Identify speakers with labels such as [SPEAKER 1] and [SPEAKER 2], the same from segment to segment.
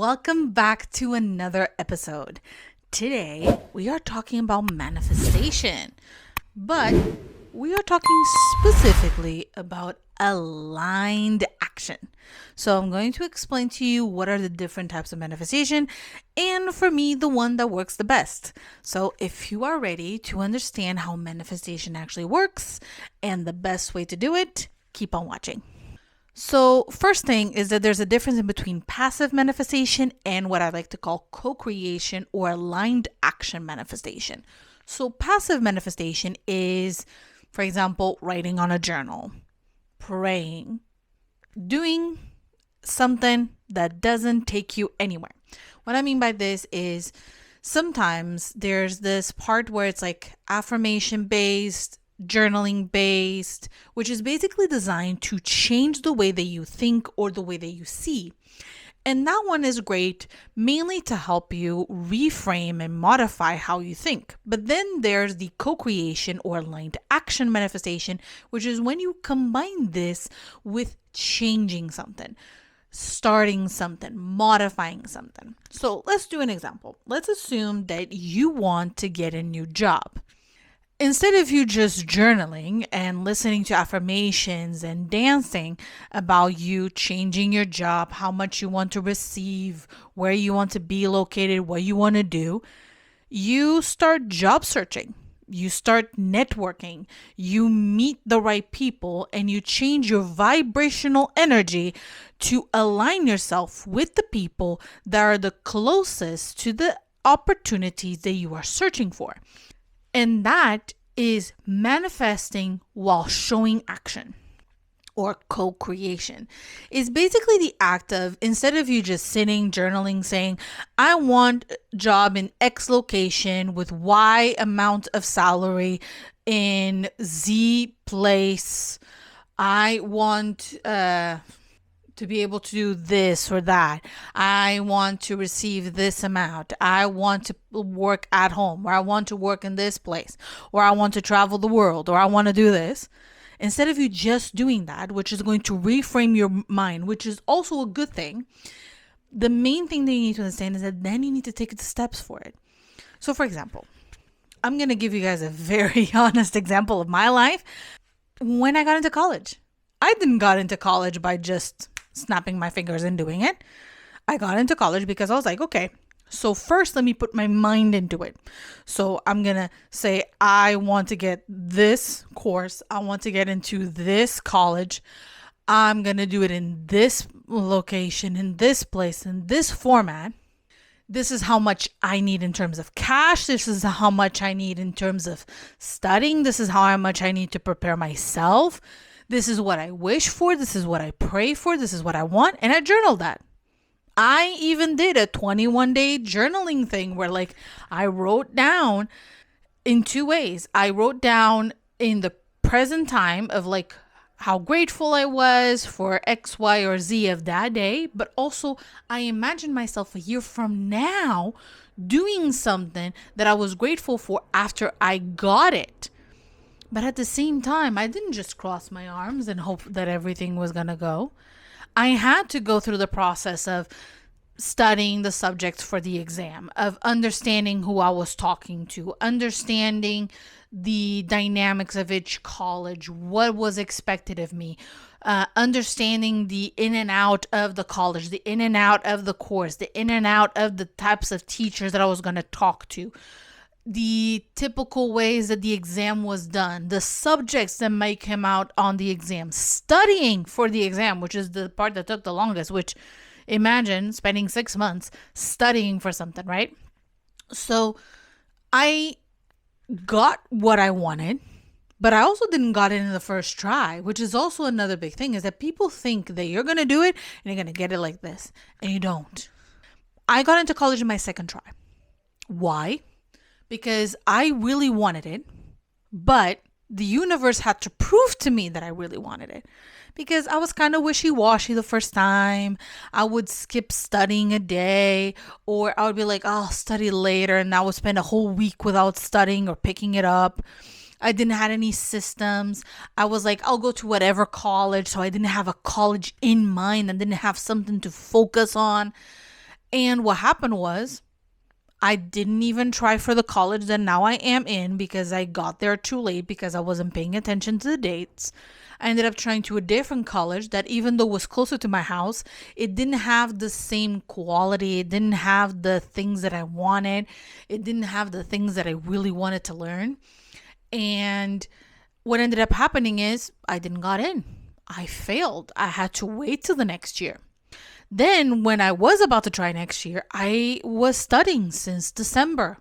[SPEAKER 1] welcome back to another episode. Today, we are talking about manifestation, but we are talking specifically about aligned action. So, I'm going to explain to you what are the different types of manifestation, and for me, the one that works the best. So, if you are ready to understand how manifestation actually works and the best way to do it, keep on watching. So, first thing is that there's a difference in between passive manifestation and what I like to call co-creation or aligned action manifestation. So, passive manifestation is, for example, writing on a journal, praying, doing something that doesn't take you anywhere. What I mean by this is sometimes there's this part where it's like affirmation based, journaling based, which is basically designed to change the way that you think or the way that you see. And that one is great mainly to help you reframe and modify how you think. But then there's the co-creation or aligned action manifestation, which is when you combine this with changing something, starting something, modifying something. So let's do an example. Let's assume that you want to get a new job. Instead of you just journaling and listening to affirmations and dancing about you changing your job, how much you want to receive, where you want to be located, what you want to do, you start job searching. You start networking. You meet the right people and you change your vibrational energy to align yourself with the people that are the closest to the opportunities that you are searching for. And that is manifesting while showing action or co-creation. It's basically the act of, instead of you just sitting, journaling, saying, I want a job in X location with Y amount of salary in Z place. I want to be able to do this or that. I want to receive this amount. I want to work at home, or I want to work in this place, or I want to travel the world, or I want to do this. Instead of you just doing that, which is going to reframe your mind, which is also a good thing, the main thing that you need to understand is that then you need to take the steps for it. So, for example, I'm going to give you guys a very honest example of my life. When I got into college, I didn't got into college by just snapping my fingers and doing it. I got into college because I was like, okay, so first let me put my mind into it. So I'm going to say, I want to get this course. I want to get into this college. I'm going to do it in this location, in this place, in this format. This is how much I need in terms of cash. This is how much I need in terms of studying. This is how much I need to prepare myself. This is what I wish for. This is what I pray for. This is what I want. And I journaled that. I even did a 21-day journaling thing where like I wrote down in two ways. I wrote down in the present time of like how grateful I was for X, Y, or Z of that day. But also I imagined myself a year from now doing something that I was grateful for after I got it. But at the same time, I didn't just cross my arms and hope that everything was going to go. I had to go through the process of studying the subjects for the exam, of understanding who I was talking to, understanding the dynamics of each college, what was expected of me, understanding the in and out of the college, the in and out of the course, the in and out of the types of teachers that I was going to talk to, the typical ways that the exam was done, the subjects that might come out on the exam, studying for the exam, which is the part that took the longest, which imagine spending 6 months studying for something, right? So I got what I wanted, but I also didn't got it in the first try, which is also another big thing, is that people think that you're going to do it and you're going to get it like this, and you don't. I got into college in my second try. Why? Because I really wanted it, but the universe had to prove to me that I really wanted it. Because I was kind of wishy-washy the first time. I would skip studying a day, or I would be like, I'll study later, and I would spend a whole week without studying or picking it up. I didn't have any systems. I was like, I'll go to whatever college. So I didn't have a college in mind. I didn't have something to focus on. And what happened was I didn't even try for the college that now I am in because I got there too late because I wasn't paying attention to the dates. I ended up trying to a different college that, even though it was closer to my house, it didn't have the same quality. It didn't have the things that I wanted. It didn't have the things that I really wanted to learn. And what ended up happening is I didn't got in. I failed. I had to wait till the next year. Then, when I was about to try next year, I was studying since December.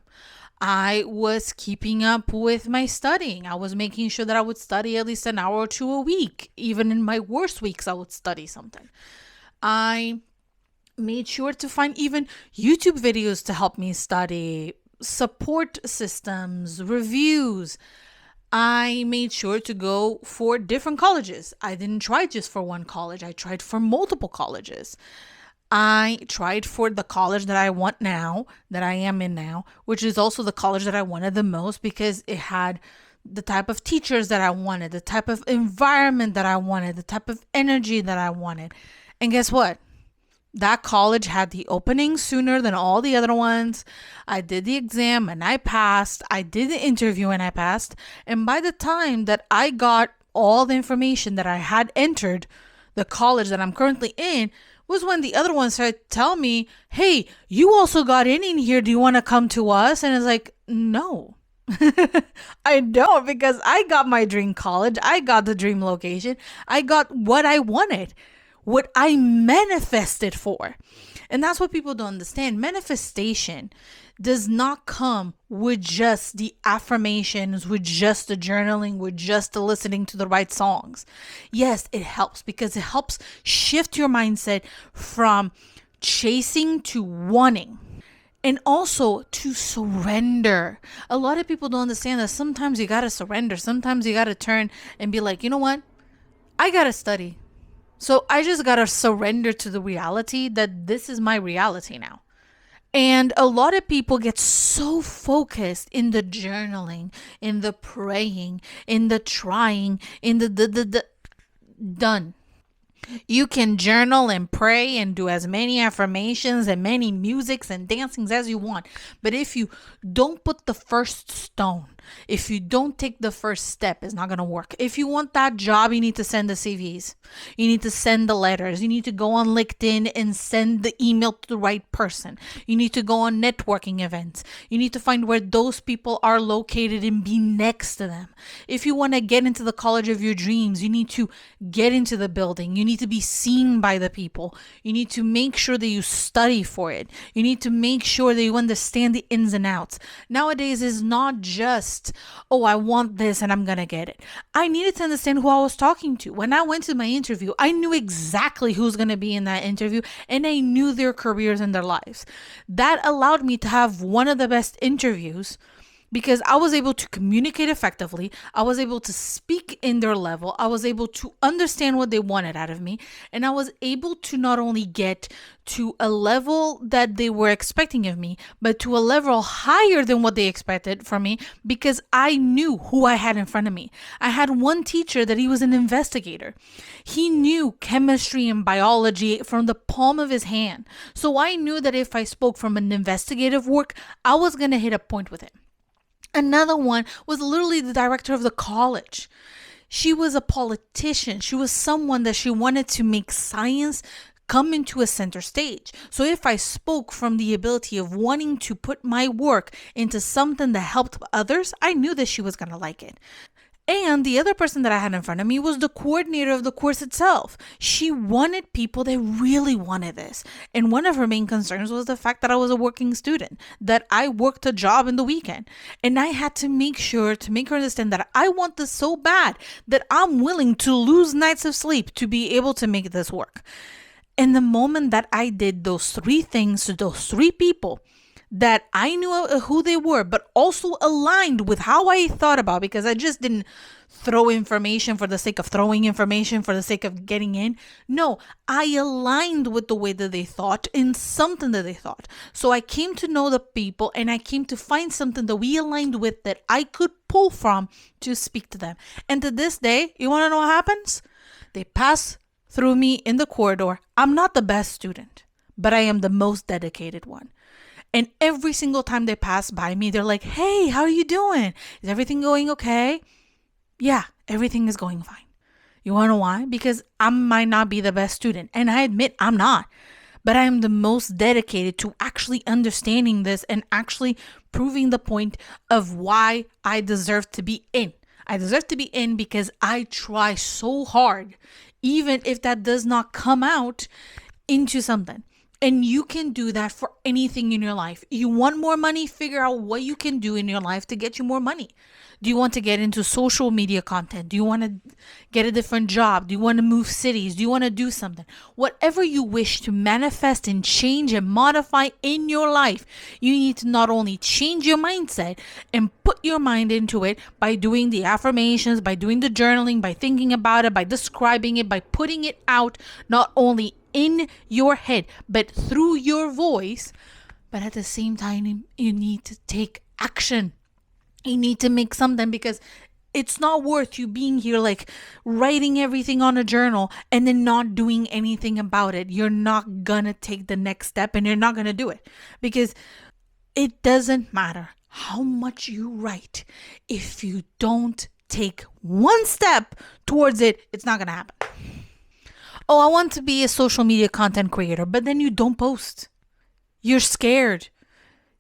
[SPEAKER 1] I was keeping up with my studying. I was making sure that I would study at least an hour or two a week. Even in my worst weeks, I would study something. I made sure to find even YouTube videos to help me study, support systems, reviews. I made sure to go for different colleges. I didn't try just for one college, I tried for multiple colleges. I tried for the college that I want now, that I am in now, which is also the college that I wanted the most because it had the type of teachers that I wanted, the type of environment that I wanted, the type of energy that I wanted. And guess what? That college had the opening sooner than all the other ones. I did the exam and I passed. I did the interview and I passed. And by the time that I got all the information that I had entered the college that I'm currently in, was when the other ones started to tell me, hey, you also got in here. Do you want to come to us? And it's like, no. I don't, because I got my dream college. I got the dream location. I got what I wanted, what I manifested for. And that's what people don't understand. Manifestation does not come with just the affirmations, with just the journaling, with just the listening to the right songs. Yes, it helps because it helps shift your mindset from chasing to wanting. And also to surrender. A lot of people don't understand that sometimes you got to surrender. Sometimes you got to turn and be like, you know what? I got to study. So I just got to surrender to the reality that this is my reality now. And a lot of people get so focused in the journaling, in the praying, in the trying, in the done. You can journal and pray and do as many affirmations and many musics and dancings as you want. But if you don't put the first stone, if you don't take the first step, it's not going to work. If you want that job, you need to send the CVs. You need to send the letters. You need to go on LinkedIn and send the email to the right person. You need to go on networking events. You need to find where those people are located and be next to them. If you want to get into the college of your dreams, you need to get into the building. You need to be seen by the people. You need to make sure that you study for it. You need to make sure that you understand the ins and outs. Nowadays, it's not just, oh, I want this and I'm going to get it. I needed to understand who I was talking to. When I went to my interview, I knew exactly who's going to be in that interview and I knew their careers and their lives. That allowed me to have one of the best interviews because I was able to communicate effectively. I was able to speak in their level. I was able to understand what they wanted out of me. And I was able to not only get to a level that they were expecting of me, but to a level higher than what they expected from me because I knew who I had in front of me. I had one teacher that he was an investigator. He knew chemistry and biology from the palm of his hand. So I knew that if I spoke from an investigative work, I was going to hit a point with him. Another one was literally the director of the college. She was a politician. She was someone that she wanted to make science come into a center stage. So if I spoke from the ability of wanting to put my work into something that helped others, I knew that she was going to like it. And the other person that I had in front of me was the coordinator of the course itself. She wanted people that really wanted this. And one of her main concerns was the fact that I was a working student, that I worked a job in the weekend. And I had to make sure to make her understand that I want this so bad that I'm willing to lose nights of sleep to be able to make this work. And the moment that I did those three things to those three people, that I knew who they were, but also aligned with how I thought about, because I just didn't throw information for the sake of throwing information for the sake of getting in. No, I aligned with the way that they thought in something that they thought. So I came to know the people and I came to find something that we aligned with that I could pull from to speak to them. And to this day, you want to know what happens? They pass through me in the corridor. I'm not the best student, but I am the most dedicated one. And every single time they pass by me, they're like, hey, how are you doing? Is everything going okay? Yeah, everything is going fine. You want to know why? Because I might not be the best student. And I admit I'm not. But I am the most dedicated to actually understanding this and actually proving the point of why I deserve to be in. I deserve to be in because I try so hard, even if that does not come out into something. And you can do that for anything in your life. You want more money? Figure out what you can do in your life to get you more money. Do you want to get into social media content? Do you want to get a different job? Do you want to move cities? Do you want to do something? Whatever you wish to manifest and change and modify in your life, you need to not only change your mindset and put your mind into it by doing the affirmations, by doing the journaling, by thinking about it, by describing it, by putting it out, not only in your head, but through your voice. But at the same time, you need to take action. You need to make something, because it's not worth you being here like writing everything on a journal and then not doing anything about it. You're not gonna take the next step and you're not gonna do it, because it doesn't matter how much you write. If you don't take one step towards it, it's not gonna happen. Oh, I want to be a social media content creator, but then you don't post. You're scared.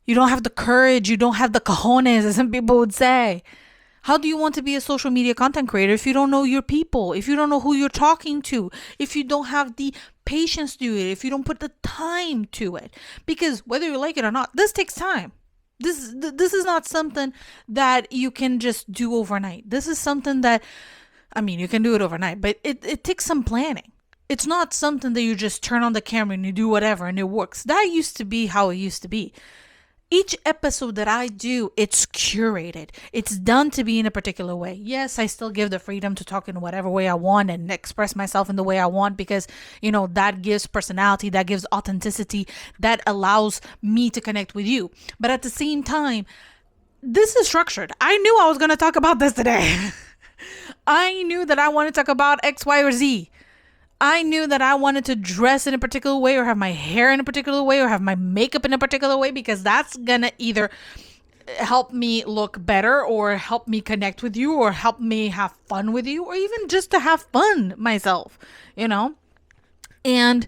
[SPEAKER 1] You don't have the courage. You don't have the cojones, as some people would say. How do you want to be a social media content creator if you don't know your people, if you don't know who you're talking to, if you don't have the patience to do it, if you don't put the time to it? Because whether you like it or not, this takes time. This is not something that you can just do overnight. This is something that, I mean, you can do it overnight, but it takes some planning. It's not something that you just turn on the camera and you do whatever and it works. That used to be how it used to be. Each episode that I do, it's curated. It's done to be in a particular way. Yes, I still give the freedom to talk in whatever way I want and express myself in the way I want, because, that gives personality, that gives authenticity, that allows me to connect with you. But at the same time, this is structured. I knew I was going to talk about this today. I knew that I wanted to talk about X, Y, or Z. I knew that I wanted to dress in a particular way, or have my hair in a particular way, or have my makeup in a particular way, because that's gonna either help me look better, or help me connect with you, or help me have fun with you, or even just to have fun myself, And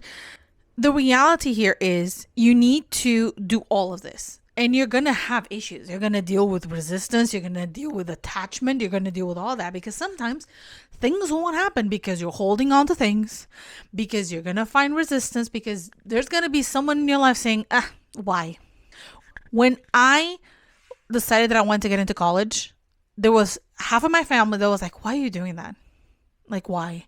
[SPEAKER 1] the reality here is you need to do all of this. And you're going to have issues. You're going to deal with resistance. You're going to deal with attachment. You're going to deal with all that, because sometimes things won't happen because you're holding on to things, because you're going to find resistance, because there's going to be someone in your life saying, why? When I decided that I wanted to get into college, there was half of my family that was like, why are you doing that? Like, why?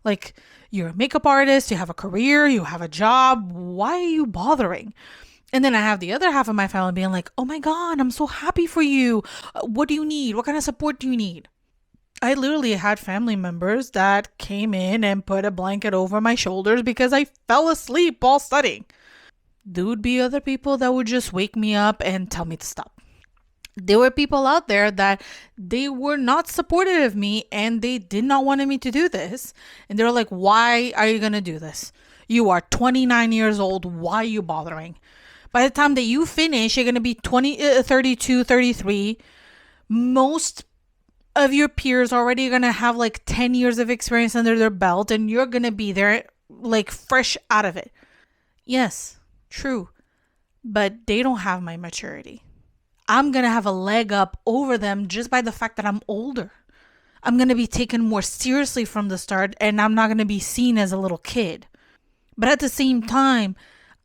[SPEAKER 1] Like, you're a makeup artist, you have a career, you have a job. Why are you bothering? And then I have the other half of my family being like, oh my God, I'm so happy for you. What do you need? What kind of support do you need? I literally had family members that came in and put a blanket over my shoulders because I fell asleep while studying. There would be other people that would just wake me up and tell me to stop. There were people out there that they were not supportive of me and they did not want me to do this. And they were like, why are you going to do this? You are 29 years old. Why are you bothering? By the time that you finish, you're going to be 32, 33. Most of your peers already going to have like 10 years of experience under their belt, and you're going to be there like fresh out of it. Yes, true. But they don't have my maturity. I'm going to have a leg up over them just by the fact that I'm older. I'm going to be taken more seriously from the start, and I'm not going to be seen as a little kid. But at the same time,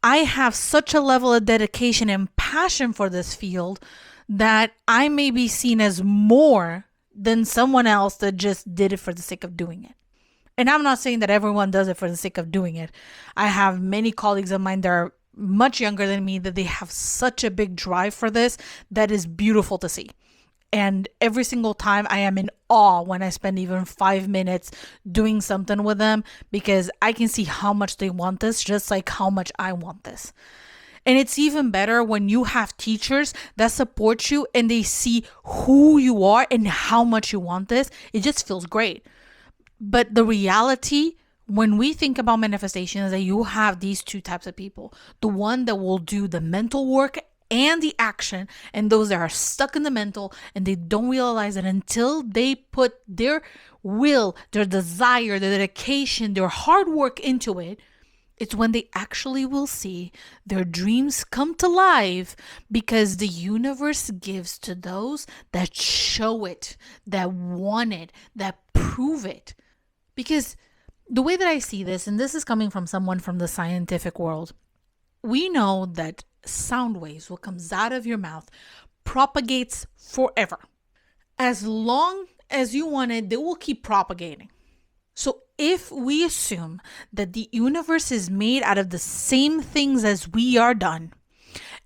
[SPEAKER 1] I have such a level of dedication and passion for this field that I may be seen as more than someone else that just did it for the sake of doing it. And I'm not saying that everyone does it for the sake of doing it. I have many colleagues of mine that are much younger than me that they have such a big drive for this that is beautiful to see. And every single time I am in awe when I spend even 5 minutes doing something with them, because I can see how much they want this, just like how much I want this. And it's even better when you have teachers that support you and they see who you are and how much you want this. It just feels great. But the reality when we think about manifestations, that you have these two types of people: the one that will do the mental work and the action, and those that are stuck in the mental and they don't realize that until they put their will, their desire, their dedication, their hard work into it, it's when they actually will see their dreams come to life, because the universe gives to those that show it, that want it, that prove it. Because the way that I see this, and this is coming from someone from the scientific world, we know that sound waves, what comes out of your mouth, propagates forever. As long as you want it, they will keep propagating. So if we assume that the universe is made out of the same things as we are done,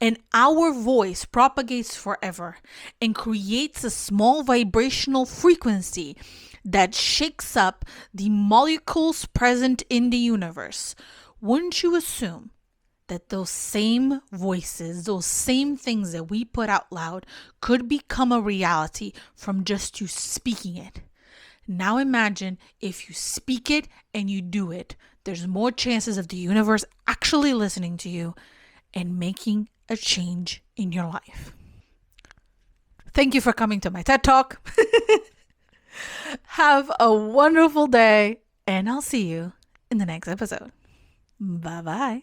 [SPEAKER 1] and our voice propagates forever and creates a small vibrational frequency that shakes up the molecules present in the universe, wouldn't you assume that those same voices, those same things that we put out loud, could become a reality from just you speaking it? Now imagine if you speak it and you do it. There's more chances of the universe actually listening to you and making a change in your life. Thank you for coming to my TED Talk. Have a wonderful day, and I'll see you in the next episode. Bye-bye.